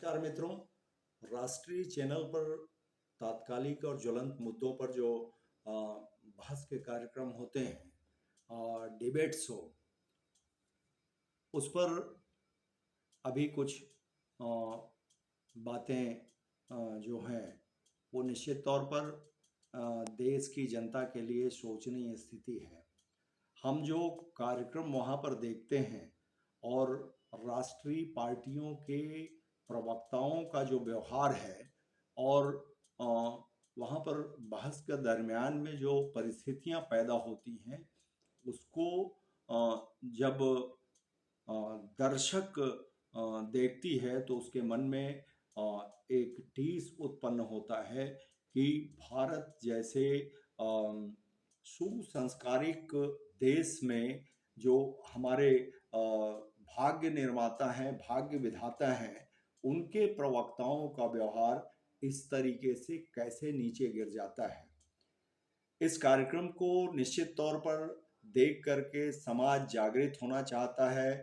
नमस्कार मित्रों। राष्ट्रीय चैनल पर तात्कालिक और ज्वलंत मुद्दों पर जो बहस के कार्यक्रम होते हैं और डिबेट शो, उस पर अभी कुछ बातें जो हैं वो निश्चित तौर पर देश की जनता के लिए सोचनीय स्थिति है। हम जो कार्यक्रम वहाँ पर देखते हैं और राष्ट्रीय पार्टियों के प्रवक्ताओं का जो व्यवहार है और वहाँ पर बहस के दरमियान में जो परिस्थितियाँ पैदा होती हैं उसको जब दर्शक देखती है तो उसके मन में एक टीस उत्पन्न होता है कि भारत जैसे सुसंस्कारिक देश में जो हमारे भाग्य निर्माता हैं, भाग्य विधाता हैं, उनके प्रवक्ताओं का व्यवहार इस तरीके से कैसे नीचे गिर जाता है। इस कार्यक्रम को निश्चित तौर पर देख करके समाज जागृत होना चाहता है,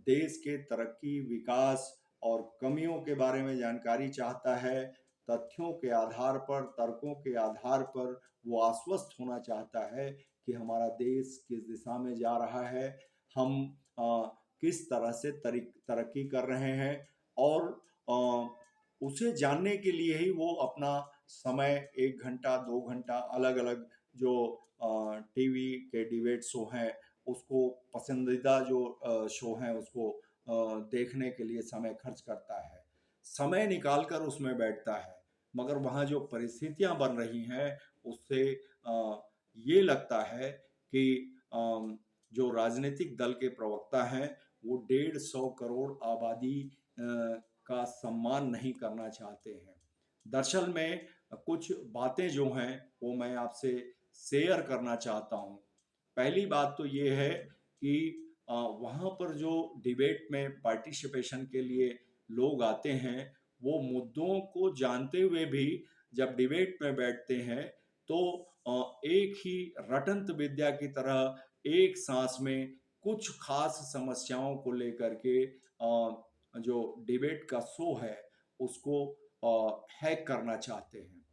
देश के तरक्की, विकास और कमियों के बारे में जानकारी चाहता है, तथ्यों के आधार पर, तर्कों के आधार पर वो आश्वस्त होना चाहता है कि हमारा देश किस दिशा में जा रहा है, हम किस तरह से तरक्की कर रहे हैं और उसे जानने के लिए ही वो अपना समय 1 घंटा 2 घंटा अलग अलग जो टीवी के डिबेट शो हैं उसको पसंदीदा जो शो हैं उसको देखने के लिए समय खर्च करता है, समय निकाल कर उसमें बैठता है। मगर वहाँ जो परिस्थितियाँ बन रही हैं उससे ये लगता है कि जो राजनीतिक दल के प्रवक्ता हैं वो 150 करोड़ आबादी का सम्मान नहीं करना चाहते हैं। दरअसल में कुछ बातें जो हैं वो मैं आपसे शेयर करना चाहता हूँ। पहली बात तो ये है कि वहाँ पर जो डिबेट में पार्टिसिपेशन के लिए लोग आते हैं वो मुद्दों को जानते हुए भी जब डिबेट में बैठते हैं तो एक ही रटंत विद्या की तरह एक सांस में कुछ खास समस्याओं को लेकर के जो डिबेट का शो है उसको हैक करना चाहते हैं।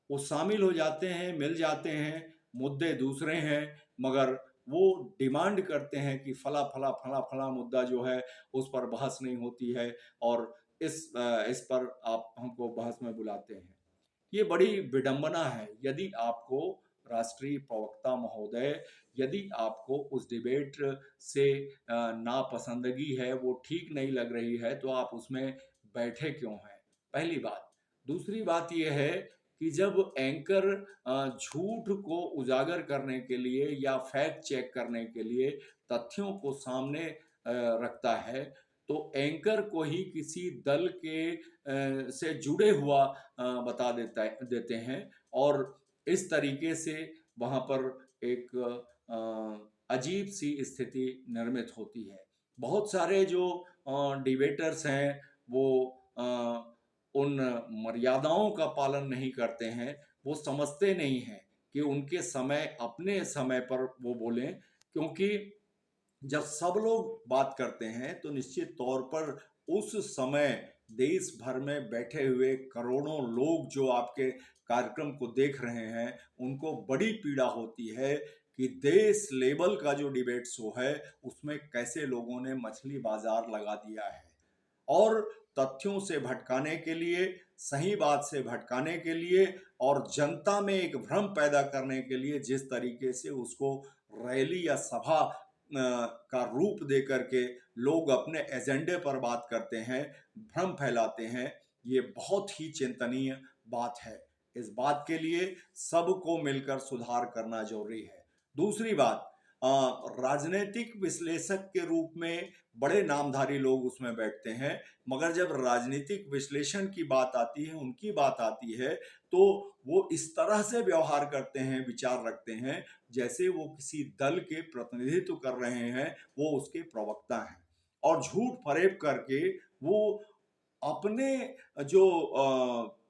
वो शामिल हो जाते हैं, मिल जाते हैं, मुद्दे दूसरे हैं, मगर वो डिमांड करते हैं कि फला फला फला फला मुद्दा जो है उस पर बहस नहीं होती है और इस पर आप हमको बहस में बुलाते हैं। ये बड़ी विडंबना है। यदि आपको राष्ट्रीय प्रवक्ता महोदय, यदि आपको उस डिबेट से नापसंदगी है, वो ठीक नहीं लग रही है, तो आप उसमें बैठे क्यों हैं? पहली बात। दूसरी बात ये है कि जब एंकर झूठ को उजागर करने के लिए या फैक्ट चेक करने के लिए तथ्यों को सामने रखता है तो एंकर को ही किसी दल के से जुड़े हुआ बता देते हैं और इस तरीके से वहाँ पर एक अजीब सी स्थिति निर्मित होती है। बहुत सारे जो डिबेटर्स हैं वो उन मर्यादाओं का पालन नहीं करते हैं, वो समझते नहीं हैं कि उनके समय अपने समय पर वो बोलें, क्योंकि जब सब लोग बात करते हैं तो निश्चित तौर पर उस समय देश भर में बैठे हुए करोड़ों लोग जो आपके कार्यक्रम को देख रहे हैं उनको बड़ी पीड़ा होती है कि देश लेवल का जो डिबेट शो है उसमें कैसे लोगों ने मछली बाजार लगा दिया है और तथ्यों से भटकाने के लिए, सही बात से भटकाने के लिए और जनता में एक भ्रम पैदा करने के लिए जिस तरीके से उसको रैली या सभा का रूप दे करके लोग अपने एजेंडे पर बात करते हैं, भ्रम फैलाते हैं, ये बहुत ही चिंतनीय बात है। इस बात के लिए सबको मिलकर सुधार करना जरूरी है। दूसरी बात, राजनीतिक विश्लेषक के रूप में बड़े नामधारी लोग उसमें बैठते हैं, मगर जब राजनीतिक विश्लेषण की बात आती है, उनकी बात आती है, तो वो इस तरह से व्यवहार करते हैं, विचार रखते हैं जैसे वो किसी दल के प्रतिनिधित्व कर रहे हैं, वो उसके प्रवक्ता हैं और झूठ फरेब करके वो अपने जो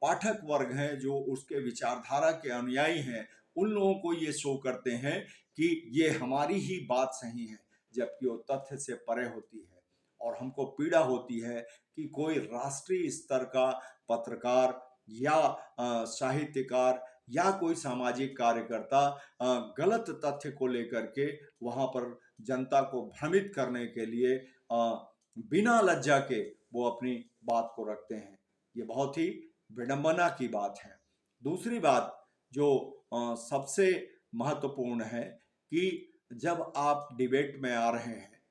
पाठक वर्ग हैं, जो उसके विचारधारा के अनुयायी हैं, उन लोगों को ये शो करते हैं कि ये हमारी ही बात सही है, जबकि वो तथ्य से परे होती है। और हमको पीड़ा होती है कि कोई राष्ट्रीय स्तर का पत्रकार या साहित्यकार या कोई सामाजिक कार्यकर्ता गलत तथ्य को लेकर के वहां पर जनता को भ्रमित करने के लिए बिना लज्जा के वो अपनी बात को रखते हैं। ये बहुत ही विडंबना की बात है। दूसरी बात जो सबसे महत्वपूर्ण है कि जब आप डिबेट में आ रहे हैं,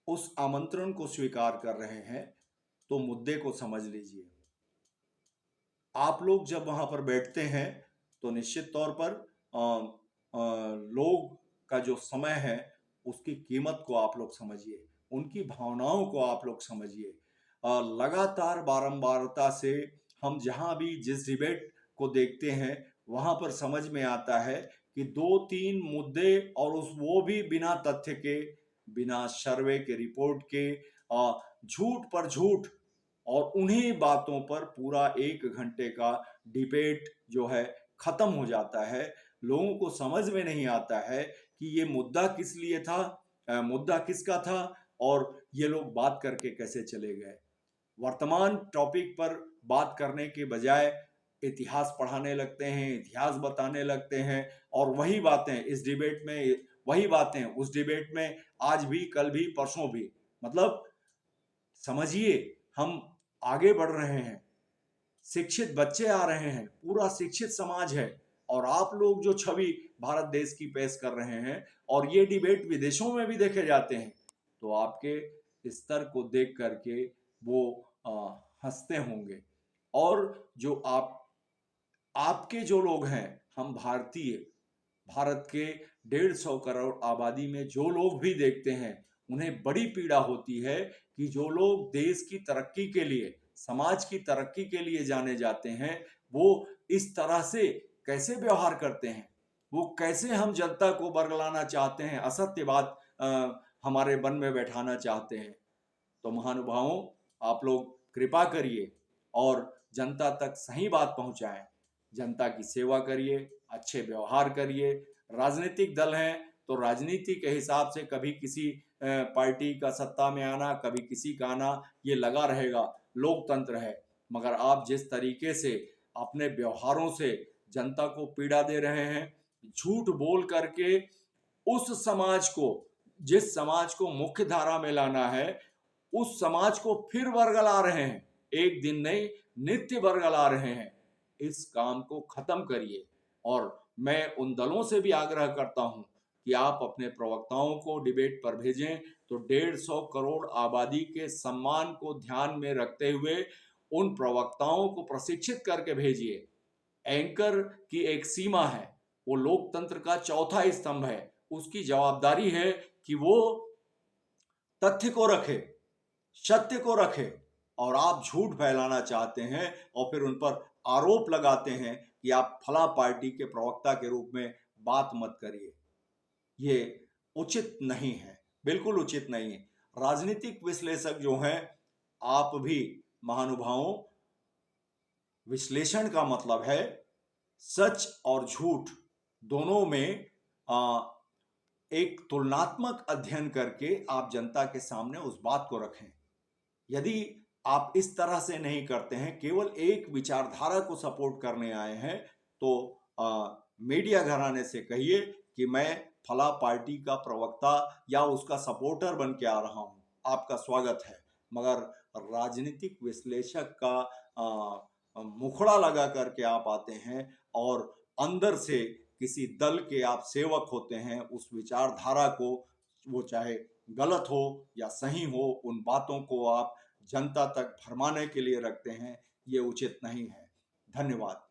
उस आमंत्रण को स्वीकार कर रहे हैं, तो मुद्दे को समझ लीजिए। आप लोग जब वहां पर बैठते हैं तो निश्चित तौर पर लोग का जो समय है उसकी कीमत को आप लोग समझिए, उनकी भावनाओं को आप लोग समझिए। लगातार बारंबारता से हम जहां भी जिस डिबेट को देखते हैं वहां पर समझ में आता है कि 2-3 मुद्दे और वो भी बिना तथ्य के, बिना सर्वे के, रिपोर्ट के, झूठ पर झूठ, और उन्हीं बातों पर पूरा 1 घंटे का डिबेट जो है खत्म हो जाता है। लोगों को समझ में नहीं आता है कि ये मुद्दा किस लिए था, मुद्दा किसका था और ये लोग बात करके कैसे चले गए। वर्तमान टॉपिक पर बात करने के बजाय इतिहास पढ़ाने लगते हैं, इतिहास बताने लगते हैं, और वही बातें इस डिबेट में, वही बातें उस डिबेट में, आज भी, कल भी, परसों भी। मतलब समझिए, हम आगे बढ़ रहे हैं, शिक्षित बच्चे आ रहे हैं, पूरा शिक्षित समाज है, और आप लोग जो छवि भारत देश की पेश कर रहे हैं और ये डिबेट विदेशों में भी देखे जाते हैं, तो आपके स्तर को देख करके वो हंसते होंगे। और जो आपके जो लोग हैं, हम भारतीय, भारत के 150 करोड़ आबादी में जो लोग भी देखते हैं, उन्हें बड़ी पीड़ा होती है कि जो लोग देश की तरक्की के लिए, समाज की तरक्की के लिए जाने जाते हैं, वो इस तरह से कैसे व्यवहार करते हैं, वो कैसे हम जनता को बरगलाना चाहते हैं, असत्य बात हमारे मन में बैठाना चाहते हैं। तो महानुभावों, आप लोग कृपा करिए और जनता तक सही बात पहुंचाएं, जनता की सेवा करिए, अच्छे व्यवहार करिए। राजनीतिक दल हैं तो राजनीति के हिसाब से कभी किसी पार्टी का सत्ता में आना, कभी किसी का आना, ये लगा रहेगा, लोकतंत्र है। मगर आप जिस तरीके से अपने व्यवहारों से जनता को पीड़ा दे रहे हैं, झूठ बोल करके उस समाज को, जिस समाज को मुख्य धारा में लाना है, उस समाज को फिर वर्गला रहे हैं, एक दिन नहीं, नित्य वर्गला रहे हैं। इस काम को खत्म करिए। और मैं उन दलों से भी आग्रह करता हूं कि आप अपने प्रवक्ताओं को डिबेट पर भेजें तो 150 करोड़ आबादी के सम्मान को ध्यान में रखते हुए उन प्रवक्ताओं को प्रशिक्षित करके भेजिए। एंकर की एक सीमा है, वो लोकतंत्र का चौथा स्तंभ है, उसकी जवाबदारी है कि वो तथ्य को रखे, सत्य को रखे। और आप झूठ फैलाना चाहते हैं और फिर उन पर आरोप लगाते हैं कि आप फला पार्टी के प्रवक्ता के रूप में बात मत करिए। ये उचित नहीं है, बिल्कुल उचित नहीं है। राजनीतिक विश्लेषक जो हैं, आप भी महानुभावों, विश्लेषण का मतलब है सच और झूठ दोनों में एक तुलनात्मक अध्ययन करके आप जनता के सामने उस बात को रखें। यदि आप इस तरह से नहीं करते हैं, केवल एक विचारधारा को सपोर्ट करने आए हैं, तो मीडिया घराने से कहिए कि मैं फला पार्टी का प्रवक्ता या उसका सपोर्टर बन के आ रहा हूं, आपका स्वागत है। मगर राजनीतिक विश्लेषक का मुखड़ा लगा करके आप आते हैं और अंदर से किसी दल के आप सेवक होते हैं, उस विचारधारा को, वो चाहे गलत हो या सही हो, उन बातों को आप जनता तक भरमाने के लिए रखते हैं, ये उचित नहीं है। धन्यवाद।